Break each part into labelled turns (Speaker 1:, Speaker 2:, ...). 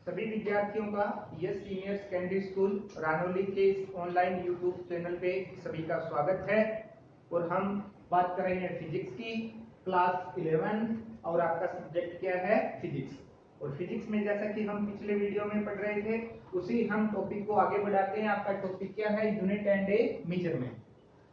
Speaker 1: सभी विद्यार्थियों का यस सीनियर सेकेंडरी स्कूल रानौली के इस ऑनलाइन यूट्यूब चैनल पे सभी का स्वागत है। और हम बात कर रहे हैं फिजिक्स की, क्लास 11 और आपका सब्जेक्ट क्या है फिजिक्स। और फिजिक्स में जैसा कि हम पिछले वीडियो में पढ़ रहे थे उसी हम टॉपिक को आगे बढ़ाते हैं। आपका टॉपिक क्या है, यूनिट एंड ए मेजरमेंट।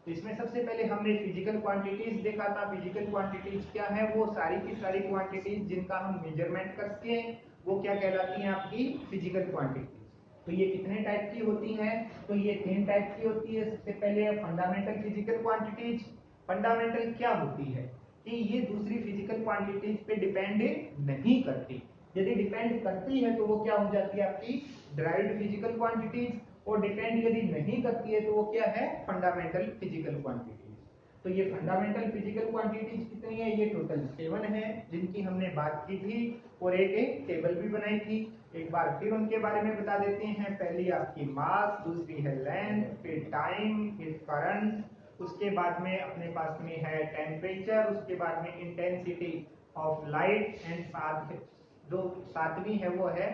Speaker 1: तो इसमें सबसे पहले हमने फिजिकल क्वांटिटीज देखा था। फिजिकल क्वांटिटीज क्या है, वो सारी की सारी क्वांटिटीज जिनका हम मेजरमेंट कर सके वो क्या कहलाती हैं, आपकी फिजिकल क्वांटिटीज। तो ये कितने टाइप की होती हैं, तो ये 3 टाइप की होती है। सबसे पहले फंडामेंटल फिजिकल क्वांटिटीज। फंडामेंटल क्या होती है कि ये दूसरी फिजिकल क्वांटिटीज पे डिपेंड नहीं करती। यदि डिपेंड करती है तो वो क्या हो जाती है, आपकी डिराइव्ड फिजिकल क्वांटिटीज। और डिपेंड यदि नहीं करती है तो वो क्या है, फंडामेंटल फिजिकल क्वांटिटीज। तो ये फंडामेंटल फिजिकल क्वांटिटीज कितनी है, ये टोटल 7 है जिनकी हमने बात की थी और एक टेबल भी बनाई थी। एक बार फिर उनके बारे में बता देते हैं। पहली आपकी मास, दूसरी है लेंथ, फिर टाइम, फिर करंट, उसके बाद में अपने पास में है टेम्परेचर, उसके बाद में इंटेंसिटी ऑफ लाइट एंड साथ जो सातवीं है वो है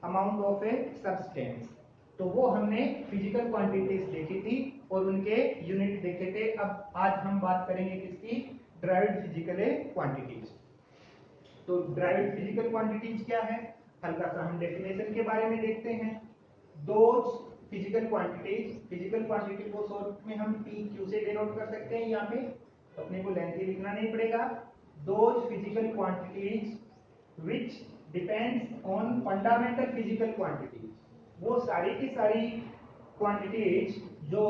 Speaker 1: अमाउंट ऑफ ए सब्सटेंस। तो वो हमने फिजिकल क्वांटिटीज देखी थी और उनके यूनिट देखे थे। अब आज हम बात करेंगे किसकी, डिराइव्ड फिजिकल क्वांटिटीज। तो डिराइव्ड फिजिकल क्वांटिटीज क्या है, हल्का सा हम डेफिनेशन के बारे में देखते हैं। Those physical quantities, physical quantity को शॉर्ट में हम PQ से डिनोट कर सकते हैं। यहाँ पे तो अपने को लेंथी लिखना नहीं पड़ेगा। Those physical quantities which depends on fundamental physical quantities, वो सारी की सारी क्वांटिटीज जो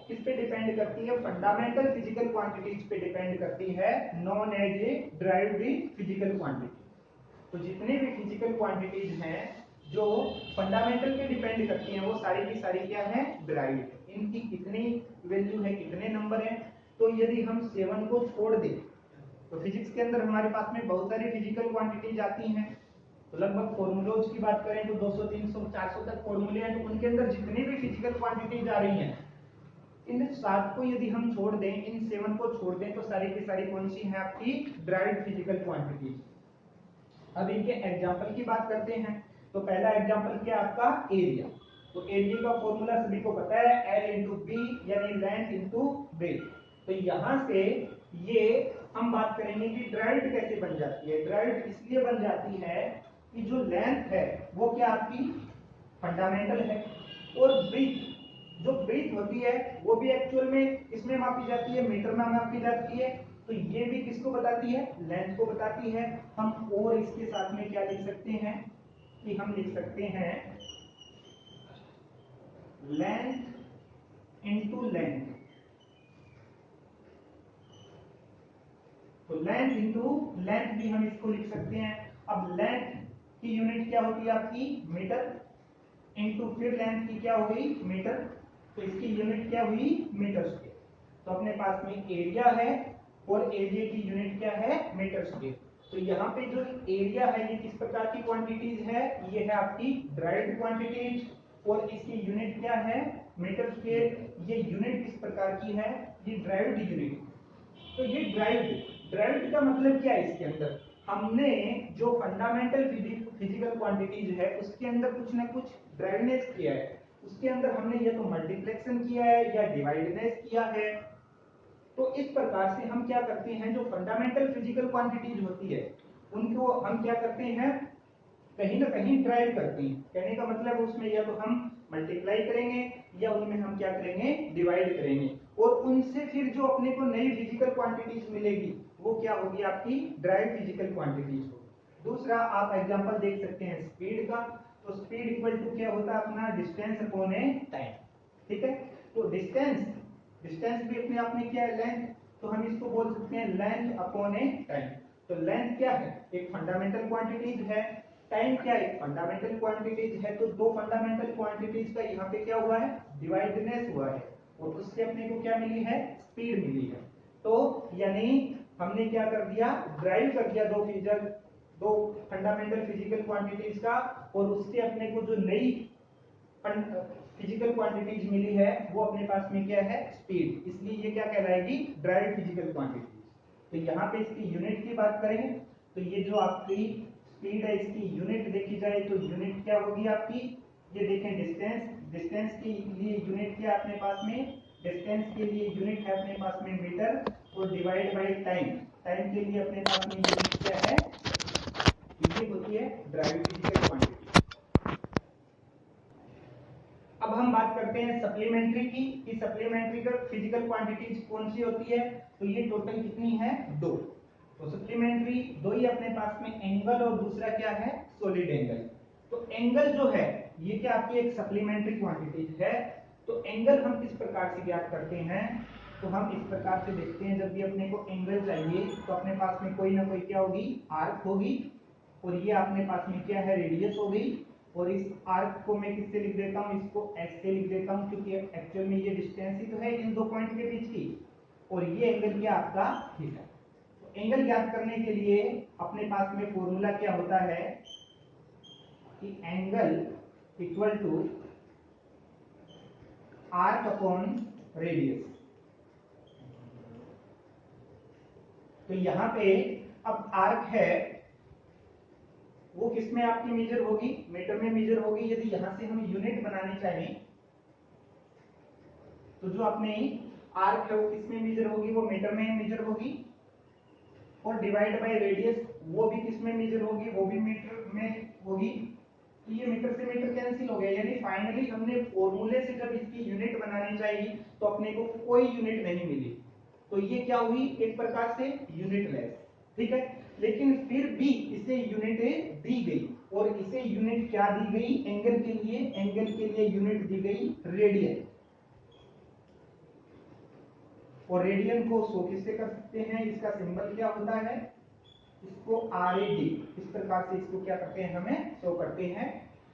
Speaker 1: किस पे डिपेंड करती है, फंडामेंटल फिजिकल क्वांटिटीज पे डिपेंड करती है, known as a derived physical quantity. तो जितने भी फिजिकल क्वांटिटीज हैं जो फंडामेंटल पे डिपेंड करती हैं वो सारी की सारी क्या है, डिराइव्ड। इनकी कितनी वैल्यू है, कितने नंबर हैं, तो यदि हम 7 को छोड़ दें तो फिजिक्स के अंदर हमारे पास में बहुत सारी फिजिकल क्वांटिटीज आती हैं। तो लगभग फॉर्मूलोज की बात करें तो 200 300 400 तक फॉर्मूले हैं। तो उनके अंदर जितनी भी फिजिकल क्वांटिटीज आ रही हैं इन 7 को यदि हम छोड़ दें, इन 7 को छोड़ दें तो सारी की सारी कौन सी है, आपकी डिराइव्ड फिजिकल क्वांटिटीज। अब इनके एग्जांपल की बात करते हैं। तो पहला एग्जांपल क्या, आपका एरिया। तो एरिया का फॉर्मूला सभी को पता है, L इंटू बी यानी लेंथ इंटू ब्रेथ। तो यहां से ये हम बात करेंगे कि डिराइव्ड कैसे बन जाती है। डिराइव्ड इसलिए बन जाती है कि जो लेंथ है वो क्या आपकी फंडामेंटल है, और ब्रीथ जो ब्रीथ होती है वो भी एक्चुअल में इसमें मापी जाती है, मीटर में मापी जाती है। तो ये भी किसको बताती है, लेंथ को बताती है। हम और इसके साथ में क्या लिख सकते हैं कि हम लिख सकते हैं लेंथ इंटू लेंथ। तो लेंथ इंटू लेंथ भी हम इसको लिख सकते हैं। अब लेंथ की यूनिट क्या होती है, आपकी मीटर, इंटू फिर लेंथ की क्या हो गई, मीटर। तो इसकी यूनिट क्या हुई, मीटर स्क्वायर। तो अपने पास में एरिया है और एरिया की यूनिट क्या है, मीटर स्क्वायर। तो यहाँ पे जो एरिया है ये किस प्रकार की क्वांटिटीज है, ये है आपकी डिराइव्ड क्वांटिटीज और इसकी यूनिट क्या है, मीटर स्क्वायर। ये यूनिट किस प्रकार की है, ये डिराइव्ड यूनिट। तो ये डिराइव्ड का मतलब क्या है, इसके अंदर हमने जो फंडामेंटल फिजिकल क्वांटिटीज है उसके अंदर कुछ ना कुछ डिराइवनेस किया है। उसके अंदर हमने या तो मल्टीप्लेक्शन किया है या डिवाइडनेस किया है। तो इस प्रकार से हम क्या करते हैं, जो फंडामेंटल फिजिकल क्वांटिटीज होती है उनको हम क्या करते हैं, कहीं ना कहीं डिराइव करते हैं। कहने का मतलब उसमें या तो हम मल्टीप्लाई करेंगे या उनमें हम क्या करेंगे, डिवाइड करेंगे। और उनसे फिर जो अपने को नई फिजिकल क्वांटिटीज मिलेगी वो क्या होगी, आपकी डिराइव्ड फिजिकल क्वांटिटीज होगी। दूसरा आप एग्जांपल देख सकते हैं स्पीड का। तो स्पीड इक्वल टू क्या होता है, अपना डिस्टेंस अपॉन ए टाइम। ठीक है, तो डिस्टेंस भी अपने आप में क्या है, लेंथ। तो हम इसको बोल सकते हैं लेंथ अपॉन ए टाइम। तो लेंथ क्या है, एक फंडामेंटल क्वांटिटीज है, टाइम क्या है, फंडामेंटल क्वांटिटीज है। तो दो फंडामेंटल क्वांटिटीज का यहाँ पे क्या हुआ है, डिवाइडनेस हुआ है और उससे अपने को क्या मिली है, स्पीड मिली है। तो यानी हमने क्या कर दिया, ड्राइव कर दिया दो फंडामेंटल फिजिकल क्वांटिटीज का, और उससे अपने को जो नई फिजिकल क्वांटिटीज मिली है वो अपने पास में क्या है, स्पीड। इसलिए ये क्या कहलाएगी, ड्राइव फिजिकल क्वांटिटीज। तो यहाँ पे इसकी यूनिट की बात करें तो ये जो आपकी स्पीड है इसकी यूनिट देखी जाए तो यूनिट क्या होगी आपकी, ये देखें डिस्टेंस, डिस्टेंस के लिए यूनिट क्या है अपने पास में, डिस्टेंस के लिए यूनिट है अपने पास में मीटर, और डिवाइड बाय टाइम, टाइम के लिए अपने पास में यूनिट क्या है, ये होती है ड्राइव फिजिकल क्वांटिटी। अब हम बात करते हैं सप्लीमेंट्री की, कि सप्लीमेंट्री का फिजिकल क्वांटिटीज कौन सी होती है, तो ये टोटल कितनी है, दो। तो सप्लीमेंट्री दो ही अपने पास में, एंगल और दूसरा क्या है, सॉलिड एंगल। तो एंगल जो है ये क्या आपकी एक सप्लीमेंट्री क्वांटिटीज है। तो एंगल हम किस प्रकार से ज्ञात करते हैं, तो हम इस प्रकार से देखते हैं, जब भी अपने को एंगल चाहिए तो अपने पास में कोई ना कोई क्या होगी, आर्क होगी, और ये अपने पास में क्या है, रेडियस हो गई, और इस आर्क को मैं किससे लिख देता हूँ, इसको एस से लिख देता हूँ, क्योंकि एक्चुअल में ये डिस्टेंस ही तो है इन दो पॉइंट के बीच की, और ये एंगल क्या आपका थीटा। तो एंगल ज्ञात करने के लिए अपने पास में फॉर्मूला क्या होता है कि angle equal to arc upon radius. तो यहां पे अब आर्क है वो किस में आपकी मेजर होगी, मीटर में मेजर होगी। यदि यहां से हम यूनिट बनानी चाहें तो जो अपने आर्क है वो किस में मेजर होगी, वो मीटर में मेजर होगी, और डिवाइड बाय रेडियस वो भी किस में मेजर होगी, वो भी मीटर में होगी। तो ये मीटर से मीटर कैंसिल हो गया, यानी फाइनली हमने फॉर्मूले से जब इसकी यूनिट बनानी चाहिए तो अपने को कोई यूनिट नहीं मिली, तो ये क्या हुई, एक प्रकार से यूनिट लेस, ठीक है। लेकिन फिर भी इसे यूनिट दी गई, और इसे यूनिट क्या दी गई, एंगल के लिए, एंगल के लिए यूनिट दी गई रेडियन, और रेडियन को 100 किससे कर सकते हैं, इसका सिंबल क्या होता है, इसको RAD, इस प्रकार से इसको क्या करते हैं, हमें शो करते हैं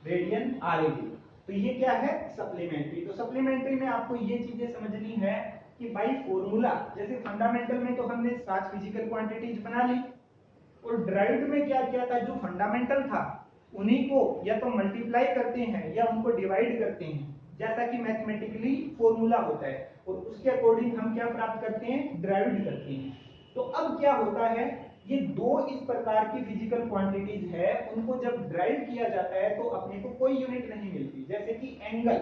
Speaker 1: रेडियन RAD। तो ये क्या है, सप्लीमेंट्री। तो सप्लीमेंट्री में आपको ये चीजें समझनी है कि भाई फॉर्मूला, जैसे फंडामेंटल में तो हमने 7 फिजिकल क्वांटिटीज बना ली, और ड्राइव्ड में क्या किया था, जो फंडामेंटल था उन्हीं को या तो मल्टीप्लाई करते हैं या उनको डिवाइड करते हैं, जैसा कि मैथमेटिकली फॉर्मूला होता है, और उसके अकॉर्डिंग हम क्या प्राप्त करते हैं, ड्राइव्ड करते हैं। तो अब क्या होता है, ये दो इस प्रकार की फिजिकल क्वांटिटीज है, उनको जब ड्राइव किया जाता है तो अपने को कोई यूनिट नहीं मिलती। जैसे कि एंगल,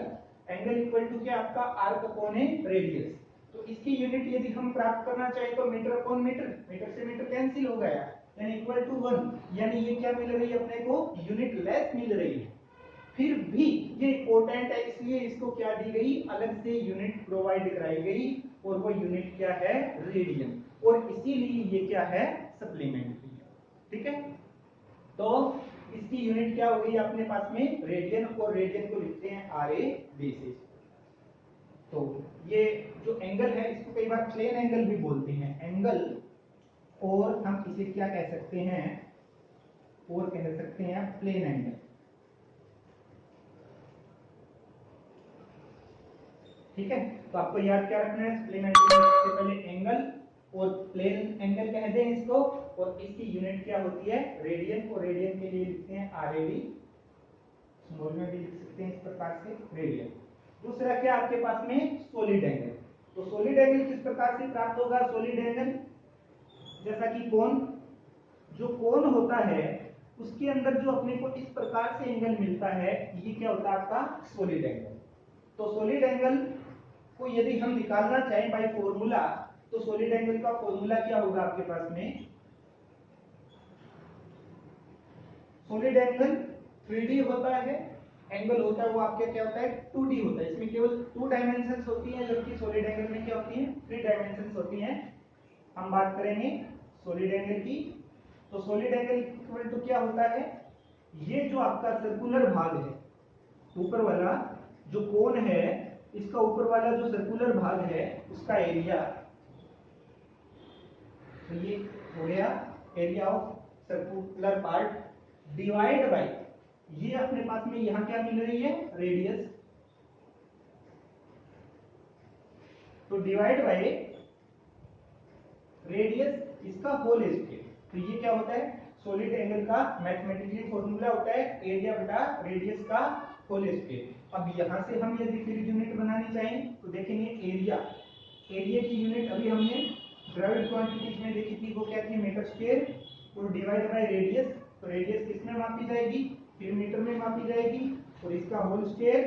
Speaker 1: एंगल इक्वल टू क्या आपका आर्क अपॉन रेडियस। तो इसकी यूनिट यदि हम प्राप्त करना चाहे तो मीटर अपॉन मीटर, मीटर से मीटर कैंसिल हो गया, यानी इक्वल टू 1, यानी ये क्या मिल रही है अपने को, यूनिट लेस मिल रही है। फिर भी ये इंपॉर्टेंट है, इसलिए इसको क्या दी गई, अलग से यूनिट प्रोवाइड कराई गई, और वो यूनिट क्या है, रेडियन, और इसीलिए ये क्या है, सप्लीमेंट्री, ठीक है। तो इसकी यूनिट क्या हो गई अपने पास में, रेडियन, और रेडियन को लिखते हैं RA बेसिस। तो ये जो एंगल है इसको कई बार प्लेन एंगल भी बोलते हैं, एंगल, और हम इसे क्या कह सकते हैं, और कह सकते हैं प्लेन एंगल, ठीक है। तो आपको याद क्या रखना है, सप्लीमेंट्री में सबसे पहले एंगल और प्लेन एंगल कह दें इसको, और इसकी यूनिट क्या होती है, रेडियन, और रेडियन के लिए लिखते हैं RAD, स्मॉल में भी लिख सकते हैं इस प्रकार से, रेडियन। दूसरा क्या आपके पास में, सॉलिड एंगल। तो सॉलिड एंगल किस प्रकार से प्राप्त होगा, सॉलिड एंगल जैसा कि कोन, जो कोन होता है उसके अंदर जो अपने को इस प्रकार से एंगल मिलता है, ये क्या होता है आपका सॉलिड एंगल। तो सॉलिड एंगल को यदि हम निकालना चाहें बाय फॉर्मूला, तो सॉलिड एंगल का फॉर्मूला क्या होगा आपके पास में, सॉलिड एंगल 3D होता है, एंगल होता है वो आपके क्या होता है, 2D होता है, इसमें केवल 2 डायमेंशंस होती हैं, जबकि सॉलिड एंगल में क्या होती है, 3 डायमेंशंस होती हैं। हम बात करेंगे सॉलिड एंगल की। तो सॉलिड एंगल इक्वल टू क्या होता है, ये जो आपका सर्कुलर भाग है, ऊपर वाला जो कोन है, इसका ऊपर वाला जो सर्कुलर भाग है उसका एरिया, तो ये हो गया area of circular part, divide by, ये अपने पास में यहां क्या मिल रही है, रेडियस, तो डिवाइड बाय रेडियस इसका होल स्क्वायर। तो ये क्या होता है, सॉलिड एंगल का मैथमेटिकली फॉर्मूला होता है एरिया बटा रेडियस का होल स्क्वायर। अब यहां से हम यदि फिर यूनिट बनानी चाहें तो देखेंगे एरिया, एरिया की यूनिट अभी हमने ड्राइव्ड क्वांटिटीज में देखी थी, वो क्या थी, मीटर स्क्वायर, और डिवाइड बाय रेडियस, तो रेडियस किस में मापी जाएगी, फिर मीटर में मापी जाएगी, और इसका होल स्क्वायर,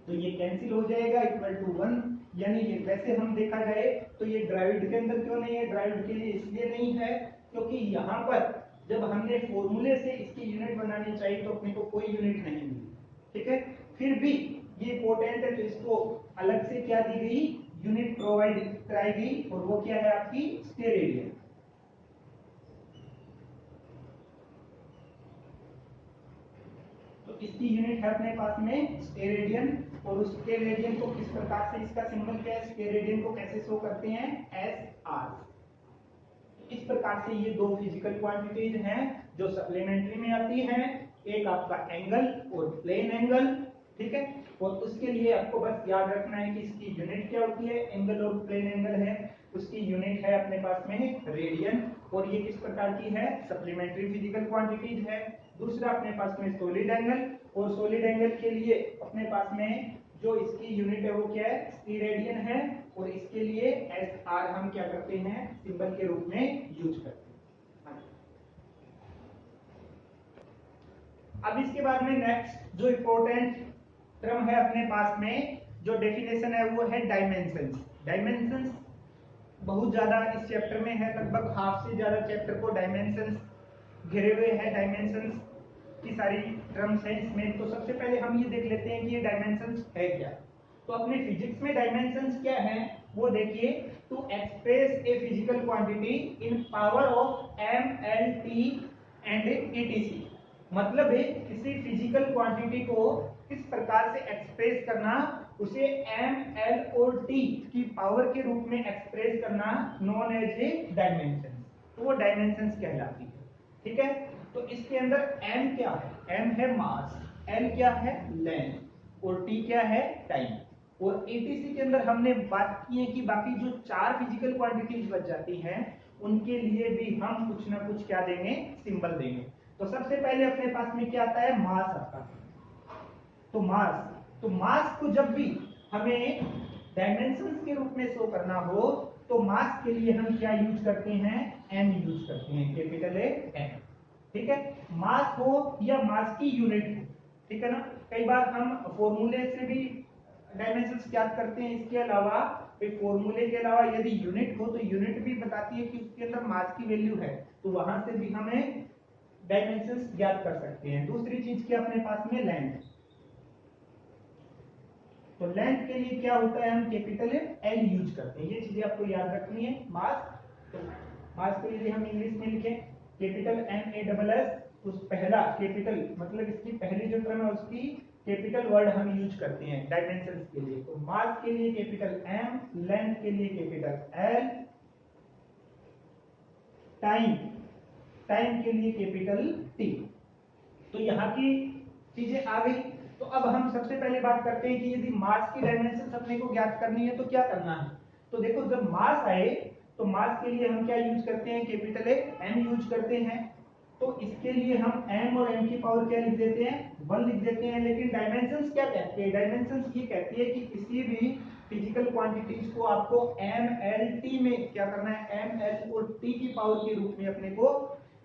Speaker 1: तो ये कैंसिल हो जाएगा इक्वल टू 1। यानी ये वैसे हम देखा जाए तो ये ड्राइविड के अंदर क्यों नहीं है, ड्राइविड के लिए इसलिए नहीं है क्योंकि यहाँ पर जब हमने फॉर्मूले से इसकी यूनिट बनानी चाहिए तो अपने को कोई यूनिट नहीं मिली, ठीक है। फिर भी ये इंपॉर्टेंट है, तो इसको अलग से क्या दी गई, यूनिट प्रोवाइड कराई गई, और वो क्या है आपकी स्टेरेडियन। तो इसकी यूनिट है अपने पास में स्टेरेडियन, और उस स्टेरेडियन को किस प्रकार से, इसका सिंबल क्या है, स्टेरेडियन को कैसे शो करते हैं, SR। इस प्रकार से ये दो फिजिकल क्वांटिटीज हैं जो सप्लीमेंट्री में आती हैं, एक आपका एंगल और प्लेन एंगल, ठीक है। और उसके लिए आपको बस याद रखना है कि इसकी यूनिट क्या होती है, एंगल और प्लेन एंगल है, उसकी यूनिट है अपने पास में रेडियन, और ये किस प्रकार की है, सप्लीमेंट्री फिजिकल क्वांटिटीज है। दूसरा अपने पास में सॉलिड एंगल, और सॉलिड एंगल के लिए अपने पास में जो इसकी यूनिट है वो क्या है, स्टीरेडियन है, और इसके लिए SR हम क्या करते हैं, सिंबल के रूप में यूज करते हैं। अब इसके बाद में नेक्स्ट जो इंपॉर्टेंट टर्म है अपने पास में, जो डेफिनेशन है वो है डायमेंशंस। डायमेंशंस बहुत ज्यादा इस चैप्टर में है, लगभग हाफ से ज्यादा चैप्टर को डायमेंशंस घिरे हुए हैं, डायमेंशंस की सारी टर्म्स हैं इसमें। तो सबसे पहले हम ये देख लेते हैं कि ये डायमेंशंस है क्या। तो अपने फिजिक्स में डायमेंशंस क्या है वो देखिए, to express a physical quantity in power of m, l, t and etc। मतलब है किसी फिजिकल क्वांटिटी को किस प्रकार से एक्सप्रेस करना, उसे m, l और t की पावर के रूप में एक्सप्रेस करना, नॉन एज ए डायमेंशन। तो वो डायमेंशंस कहलाती है, ठीक है। तो इसके अंदर m क्या है, m है मास, l क्या है लेंथ, और t क्या है टाइम, और etc के अंदर हमने बात की है कि बाकी जो चार फिजिकल क्वांटिटीज बच जाती हैं उनके लिए भी हम कुछ ना कुछ क्या देंगे, सिंबल देंगे। तो सबसे पहले अपने पास में क्या आता है, मास आता है। तो मास को जब भी हमें डायमेंशंस के रूप में शो करना हो तो मास के लिए हम क्या यूज करते हैं, m यूज करते हैं, कैपिटल ए M, ठीक है। मास हो या मास की यूनिट हो, ठीक है ना। कई बार हम फॉर्मूले से भी डायमेंशंस ज्ञात करते हैं, इसके अलावा फॉर्मूले के अलावा यदि यूनिट हो तो यूनिट भी बताती है कि उसके अंदर मास की वैल्यू है, तो वहां से भी हमें डायमेंशंस ज्ञात कर सकते हैं। दूसरी चीज क्या अपने पास में, लेंथ। तो लेंथ के लिए क्या होता है, हम कैपिटल L यूज करते हैं, ये चीजें आपको याद रखनी है। मास, तो मास के लिए हम इंग्लिश में लिखें कैपिटल MASS, उस पहला कैपिटल मतलब इसकी पहली जो टर्म है उसकी कैपिटल वर्ड हम यूज करते हैं डायमेंशंस के लिए। तो मास के लिए कैपिटल M, लेंथ के लिए कैपिटल L, टाइम के लिए कैपिटल T। तो यहाँ की चीजें आ गई। तो अब हम सबसे पहले बात करते हैं कि यदि मास की डायमेंशन अपने को ज्ञात करनी है तो क्या करना है। तो देखो जब मास आए तो मास के लिए हम क्या यूज करते हैं, कैपिटल M यूज करते हैं। तो इसके लिए हम m और m की पावर क्या लिख देते हैं, 1 लिख देते हैं। लेकिन डायमेंशंस क्या कहती है, डायमेंशंस ये कहती है कि किसी भी फिजिकल क्वांटिटीज को आपको m, l, t में क्या करना है, m, l और t की पावर के रूप में अपने को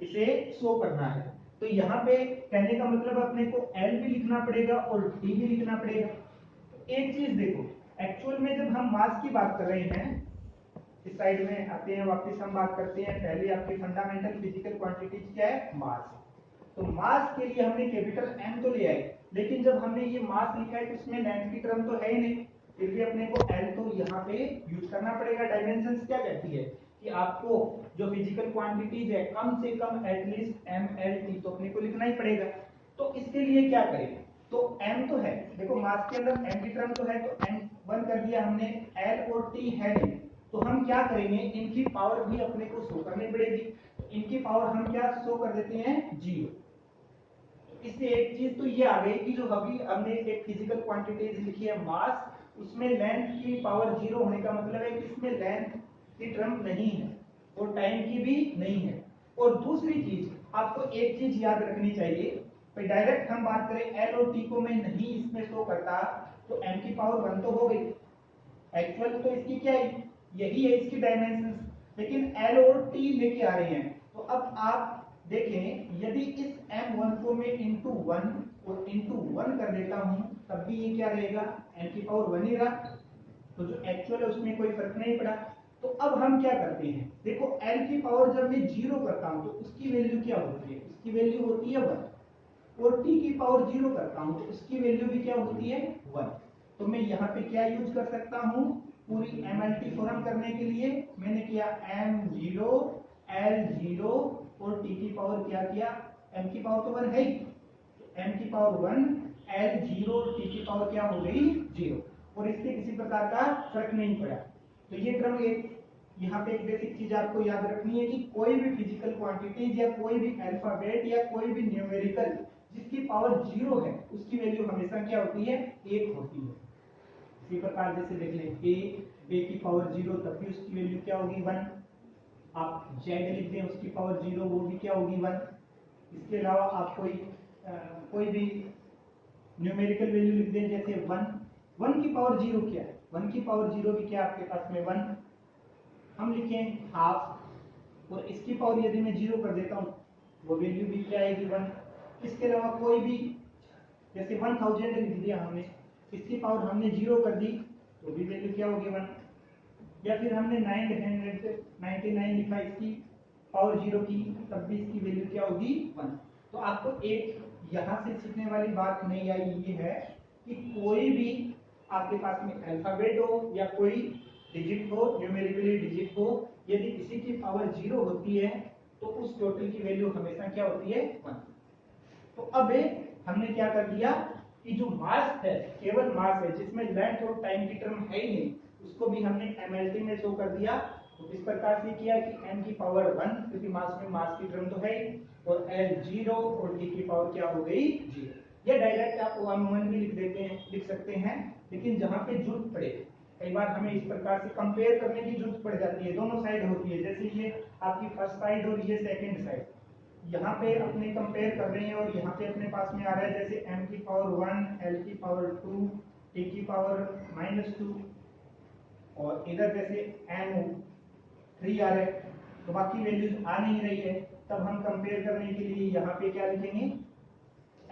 Speaker 1: इसे शो करना है। तो यहाँ पे कहने का मतलब अपने को L भी लिखना पड़ेगा और T भी लिखना पड़ेगा। तो एक चीज देखो, एक्चुअल में जब हम मास की बात कर रहे हैं, इस साइड में आते हैं, वापस हम बात करते हैं, पहले आपकी फंडामेंटल फिजिकल क्वांटिटीज क्या है, मास। तो मास के लिए हमने कैपिटल M तो लिया है, लेकिन जब हमने ये मास लिखा है तो इसमें लेंथ की टर्म तो है ही नहीं, फिर भी अपने को L तो यहाँ पे यूज करना पड़ेगा। डायमेंशंस क्या कहती है कि आपको जो फिजिकल क्वांटिटीज है कम से कम एटलीस्ट M, L, T तो अपने को लिखना ही पड़ेगा। तो इसके लिए क्या करें, तो M तो है, देखो मास के अंदर M की टर्म तो है, तो M1 कर दिया हमने, L और T है नहीं, तो हम क्या करेंगे, इनकी पावर भी अपने को शो करनी पड़ेगी। तो इनकी पावर हम क्या शो कर देते हैं, 0। इससे एक चीज तो ये आ गई कि जो अभी हमने एक फिजिकल क्वांटिटीज लिखी है मास, उसमें लेंथ की पावर 0 होने का मतलब है कि इसमें लेंथ की टर्म नहीं है और टाइम की भी नहीं है। और दूसरी चीज आपको एक चीज याद रखनी चाहिए, भाई डायरेक्ट हम बात करें L और T को मैं नहीं इसमें शो करता तो M की पावर 1 तो हो गई, एक्चुअल तो इसकी क्या है, यही है इसकी डायमेंशंस, लेकिन L और T लेके आ रहे हैं। तो अब आप देखें यदि इस m1 को मैं इंटू 1 और इंटू 1 कर देता हूं तब भी ये क्या रहेगा, n की पावर 1 ही रहा, तो जो एक्चुअल है उसमें कोई फर्क नहीं पड़ा। तो अब हम क्या करते हैं, देखो n की पावर जब मैं 0 करता हूं तो उसकी वैल्यू क्या होती है, उसकी वैल्यू होती है 1, और t की पावर 0 करता हूं तो उसकी वैल्यू भी क्या होती है 1। तो मैं यहाँ पे क्या यूज कर सकता हूँ, पूरी MLT फॉर्म करने के लिए मैंने किया m0 L0 और t की पावर क्या किया, m की पावर तो 1 है ही, m की पावर 1 L0 और t की पावर क्या हो गई 0, और इससे किसी प्रकार का फर्क नहीं पड़ा। तो ये क्रम एक, यहाँ पे एक बेसिक चीज आपको याद रखनी है कि कोई भी फिजिकल क्वांटिटीज या कोई भी अल्फाबेट या कोई भी न्यूमेरिकल जिसकी पावर 0 है उसकी वैल्यू हमेशा क्या होती है, 1 होती है। इसी प्रकार जैसे देख लें a की पावर 0 तब भी उसकी वैल्यू क्या होगी 1, आप z लिख दें उसकी पावर 0 वो भी क्या होगी 1। इसके अलावा आप कोई भी न्यूमेरिकल वैल्यू लिख दें जैसे 1 की पावर 0 क्या है, 1 की पावर 0 भी क्या आपके पास में 1, हम लिखें हाफ, और इसकी पावर यदि मैं 0 कर देता हूँ वो वैल्यू भी क्या आएगी 1। इसके अलावा कोई भी जैसे 1000 लिख दिया हमने, इसकी पावर हमने 0 कर दी तो भी वैल्यू क्या होगी 1, या फिर हमने 999 लिखा इसकी पावर 0 की तब भी इसकी वैल्यू क्या होगी 1। तो आपको एक यहाँ से सीखने वाली बात नहीं आई ये है कि कोई भी आपके पास में अल्फाबेट हो या कोई डिजिट हो, न्यूमेरिकली डिजिट हो, यदि किसी की पावर 0 होती है तो उस टोटल की वैल्यू हमेशा क्या होती है 1। तो अब हमने क्या कर दिया कि जो मास है, केवल मास है जिसमें लेंथ और टाइम की टर्म है ही नहीं, उसको भी हमने MLT में शो कर दिया। तो इस प्रकार से किया कि m की पावर 1 क्योंकि मास में मास की टर्म तो है ही, और L0 और t की पावर क्या हो गई 0। ये डायरेक्ट आप 1 भी लिख देते हैं, लिख सकते हैं, लेकिन जहां पे जरूरत पड़े, कई बार हमें इस प्रकार से कंपेयर करने की जरूरत पड़ जाती है, दोनों साइड होती है, जैसे ये आपकी फर्स्ट साइड और ये सेकंड साइड, यहाँ पे अपने कंपेयर कर रहे हैं और यहाँ पे अपने पास में आ रहा है जैसे m की पावर 1 L की पावर 2 t की पावर -2, और इधर जैसे m3 आ रहा है, तो बाकी वैल्यूज आ नहीं रही है, तब हम कंपेयर करने के लिए यहाँ पे क्या लिखेंगे,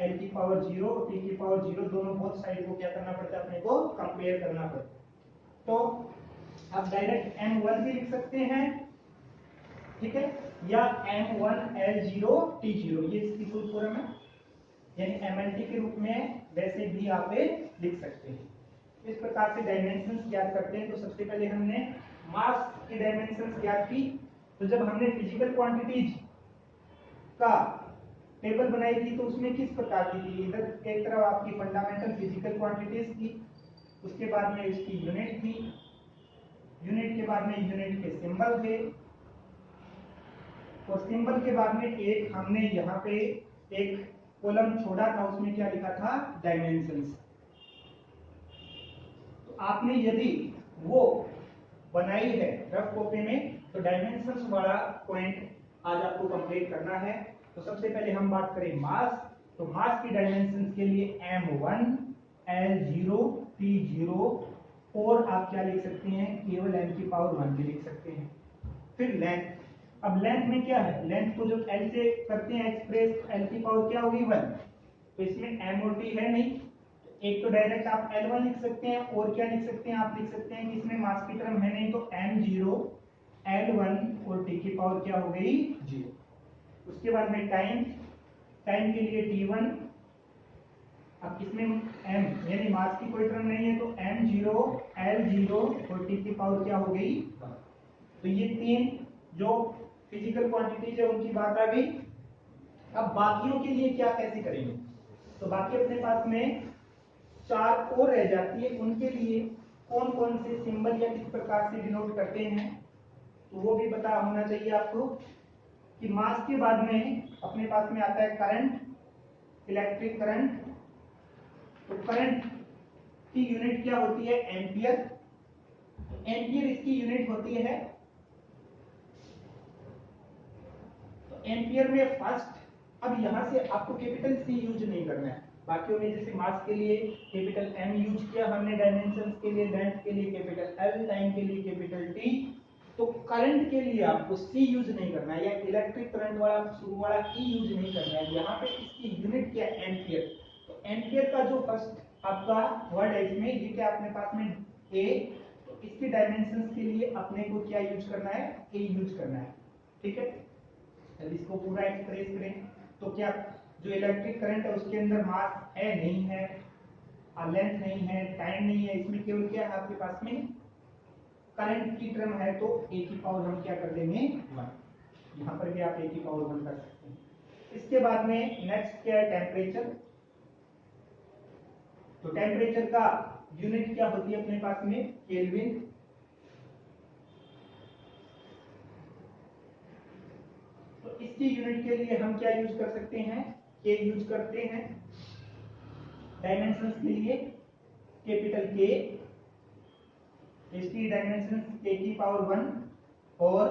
Speaker 1: L की पावर 0 और t की पावर 0 दोनों बोथ साइड को क्या करना पड़ता है, अपने को कंपेयर करना पड़ता है। तो आप डायरेक्ट m1 भी लिख सकते हैं, ठीक है, या m1 L0 T0, ये इसकी फुल फॉर्म है, यानी MLT के रूप में वैसे भी आप लिख सकते हैं। इस प्रकार से डायमेंशंस ज्ञात करते हैं। तो सबसे पहले हमने मास की डायमेंशंस ज्ञात की, तो जब हमने फिजिकल क्वांटिटीज का टेबल बनाई थी तो उसमें किस प्रकार की थी, इधर एक तरफ आपकी फंडामेंटल फिजिकल क्वांटिटीज थी, उसके बाद में इसकी यूनिट थी, यूनिट के बाद में यूनिट के सिंबल थे, और सिंबल के बाद में एक हमने यहाँ पे एक कॉलम छोड़ा था, उसमें क्या लिखा था, डायमेंशंस। तो आपने यदि वो बनाई है रफ कॉपी में तो डायमेंशंस वाला पॉइंट आज आपको कंप्लीट करना है। तो सबसे पहले हम बात करें मास, तो मास की डायमेंशंस के लिए m1 L0 T0, और आप क्या लिख सकते हैं, केवल m की पावर 1 भी लिख सकते हैं। फिर लेंथ, अब लेंथ में क्या है, लेंथ को जब L से करते हैं एक्सप्रेस, L की पावर क्या होगी 1, तो इसमें m और t है नहीं, एक तो डायरेक्ट आप L1 लिख सकते हैं, और क्या लिख सकते हैं, आप लिख सकते हैं कि इसमें मास की टर्म है नहीं, तो m0 L1 और t की पावर क्या हो गई 0। उसके बाद में टाइम, टाइम के लिए t1, अब इसमें m यानी मास की कोई टर्म नहीं है, तो m0 L0 और t की पावर क्या हो गई 1। तो ये तीन जो फिजिकल क्वांटिटीज है उनकी बात आ गई। अब बाकियों के लिए क्या कैसे करेंगे, तो बाकी अपने पास में 4 और रह जाती है, उनके लिए कौन कौन से सिंबल या किस प्रकार से डिनोट करते हैं, तो वो भी पता होना चाहिए आपको। कि मास के बाद में अपने पास में आता है करंट, इलेक्ट्रिक करंट, तो करंट की यूनिट क्या होती है, एम्पियर, एम्पियर इसकी यूनिट होती है, तो एम्पियर में फर्स्ट, अब यहां से आपको कैपिटल C यूज नहीं करना है, बाकियों में जैसे मास के लिए कैपिटल M यूज किया हमने, डायमेंशंस के लिए, लेंथ के लिए कैपिटल L, टाइम के लिए कैपिटल T, तो तो करंट के लिए आपको सी यूज नहीं करना है, या इलेक्ट्रिक करंट वाला शुरू वाला ई यूज नहीं करना है। यहाँ पे इसकी यूनिट क्या है, एम्पियर। तो एम्पियर का जो फर्स्ट आपका वर्ड है इसमें, ये क्या अपने पास में ए, तो इसके डायमेंशंस के लिए अपने को क्या यूज करना है, ए यूज करना है। ठीक है, अब इसको पूरा एक्सप्रेस करें तो क्या, जो इलेक्ट्रिक करंट है उसके अंदर मास है नहीं है, लेंथ नहीं है, टाइम नहीं है, इसमें केवल क्या है आपके पास में करंट की टर्म है, तो ए की पावर हम क्या कर देंगे 1। यहाँ पर भी आप ए की पावर 1 कर सकते हैं। इसके बाद में नेक्स्ट क्या है, टेम्परेचर। तो टेम्परेचर का यूनिट क्या होती है अपने पास में, केल्विन। तो इसकी यूनिट के लिए हम क्या यूज कर सकते हैं, के यूज करते हैं। डायमेंशंस के लिए कैपिटल के, इसकी डायमेंशंस के की पावर 1 और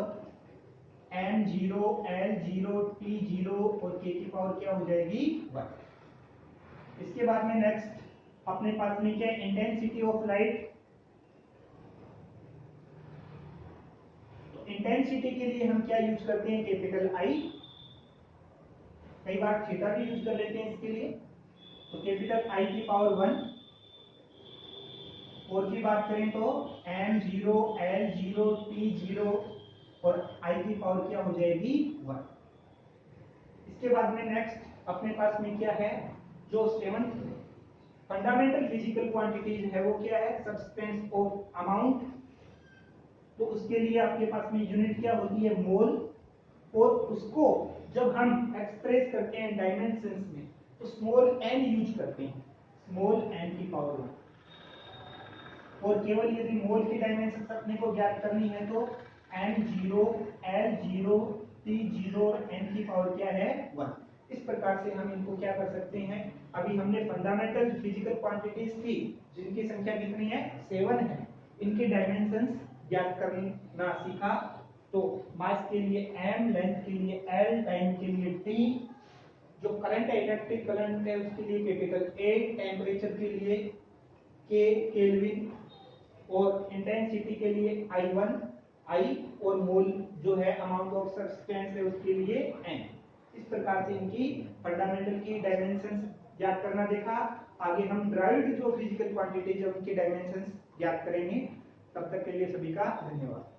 Speaker 1: m0 l0 t0 और के की पावर क्या हो जाएगी 1। इसके बाद में नेक्स्ट अपने पास में क्या है, इंटेंसिटी ऑफ लाइट। तो इंटेंसिटी के लिए हम क्या यूज करते हैं, कैपिटल आई। कई बार थीटा भी यूज कर लेते हैं इसके लिए। तो कैपिटल आई की पावर 1 और की बात करें तो m0 l0 t0 और आई की पावर क्या हो जाएगी 1। इसके बाद में नेक्स्ट अपने पास में क्या है, जो 7 फंडामेंटल फिजिकल क्वांटिटीज है वो क्या है, सब्सटेंस ऑफ अमाउंट। तो उसके लिए आपके पास में यूनिट क्या होती है, मोल। और उसको जब हम एक्सप्रेस करते हैं डायमेंशंस में तो स्मॉल n यूज करते हैं, स्मॉल n की पावर 1। और केवल यदि मोल की डायमेंशन अपने को ज्ञात करनी है तो m0 l0 t0 और n की पावर क्या है 1। इस प्रकार से हम इनको क्या कर सकते हैं। अभी हमने फंडामेंटल फिजिकल क्वांटिटीज की जिनकी संख्या कितनी है 7 है, इनके डायमेंशंस ज्ञात करना सीखा। तो मास के लिए m, लेंथ के लिए l, टाइम के लिए t, जो करंट है इलेक्ट्रिक करंट है उसके लिए कैपिटल A, टेम्परेचर के लिए K केल्विन और इंटेंसिटी के लिए I1 I और मोल जो है अमाउंट ऑफ सब्सटेंस है उसके लिए n। इस प्रकार से इनकी फंडामेंटल की डायमेंशंस ज्ञात करना देखा। आगे हम ड्राइव्ड जो फिजिकल क्वांटिटीज है उनकी डायमेंशंस ज्ञात करेंगे। तब तक के लिए सभी का धन्यवाद।